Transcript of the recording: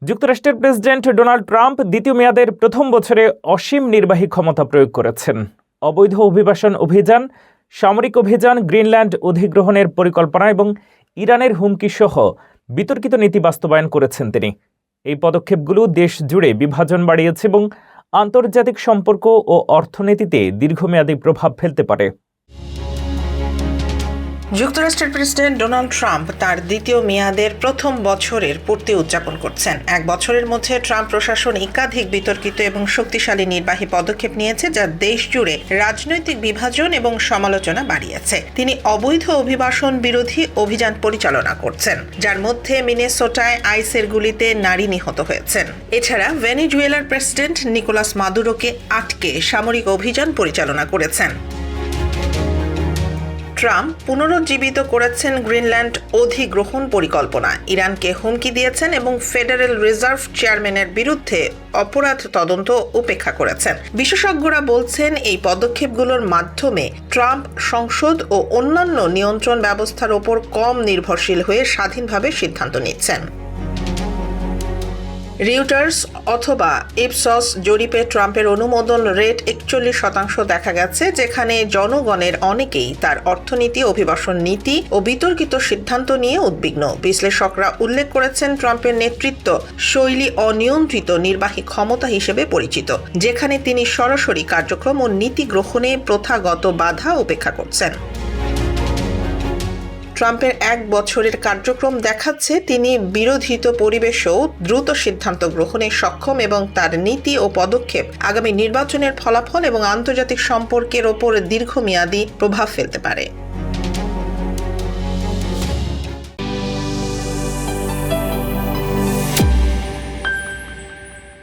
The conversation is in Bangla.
যুক্তরাষ্ট্রের প্রেসিডেন্ট ডোনাল্ড ট্রাম্প দ্বিতীয় মেয়াদের প্রথম বছরে অসীম নির্বাহী ক্ষমতা প্রয়োগ করেছেন। অবৈধ অভিবাসন অভিযান, সামরিক অভিযান, গ্রিনল্যান্ড অধিগ্রহণের পরিকল্পনা এবং ইরানের হুমকি সহ বিতর্কিত নীতি বাস্তবায়ন করেছেন তিনি। এই পদক্ষেপগুলো দেশ জুড়ে বিভাজন বাড়িয়েছে এবং আন্তর্জাতিক সম্পর্ক ও অর্থনীতিতে দীর্ঘমেয়াদী প্রভাব ফেলতে পারে। যুক্তরাষ্ট্রের প্রেসিডেন্ট ডোনাল্ড ট্রাম্প তার দ্বিতীয় মেয়াদের প্রথম বছরের পূর্তি উদযাপন করছেন। এক বছরের মধ্যে ট্রাম্প প্রশাসন একাধিক বিতর্কিত এবং শক্তিশালী নির্বাহী পদক্ষেপ নিয়েছে, যা দেশ জুড়ে রাজনৈতিক বিভাজন এবং সমালোচনা বাড়িয়েছে। তিনি অবৈধ অভিবাসন বিরোধী অভিযান পরিচালনা করছেন, যার মধ্যে মিনেসোটায় আইসের গুলিতে নারী নিহত হয়েছেন। এছাড়া ভেনেজুয়েলার প্রেসিডেন্ট নিকোলাস মাদুরোকে আটকে সামরিক অভিযান পরিচালনা করেছেন। ট্রাম্প পুনরুজ্জীবিত করেছেন গ্রিনল্যান্ড অধিগ্রহণ পরিকল্পনা, ইরানকে হুমকি দিয়েছেন এবং ফেডারেল রিজার্ভ চেয়ারম্যানের বিরুদ্ধে অপরাধ তদন্ত উপেক্ষা করেছেন। বিশেষজ্ঞরা বলছেন এই পদক্ষেপগুলোর মাধ্যমে ট্রাম্প সংসদ ও অন্যান্য নিয়ন্ত্রণ ব্যবস্থার ওপর কম নির্ভরশীল হয়ে স্বাধীনভাবে সিদ্ধান্ত নিচ্ছেন। রিউটার্স অথবা ইপসস জরিপে ট্রাম্পের অনুমোদন রেট 41% দেখা গেছে, যেখানে জনগণের অনেকেই তার অর্থনীতি, অভিবাসন নীতি ও বিতর্কিত সিদ্ধান্ত নিয়ে উদ্বিগ্ন। বিশ্লেষকরা উল্লেখ করেছেন ট্রাম্পের নেতৃত্ব শৈলী অনিয়ন্ত্রিত নির্বাহী ক্ষমতা হিসেবে পরিচিত, যেখানে তিনি সরাসরি কার্যক্রম ও নীতি গ্রহণে প্রথাগত বাধা উপেক্ষা করছেন। ট্রাম্পের এক বছরের কার্যক্রম দেখাচ্ছে তিনি বিরোধিত পরিবেশেও দ্রুত সিদ্ধান্ত গ্রহণে সক্ষম এবং তার নীতি ও পদক্ষেপ আগামী নির্বাচনের ফলাফল এবং আন্তর্জাতিক সম্পর্কের ওপর দীর্ঘমেয়াদী প্রভাব ফেলতে পারে।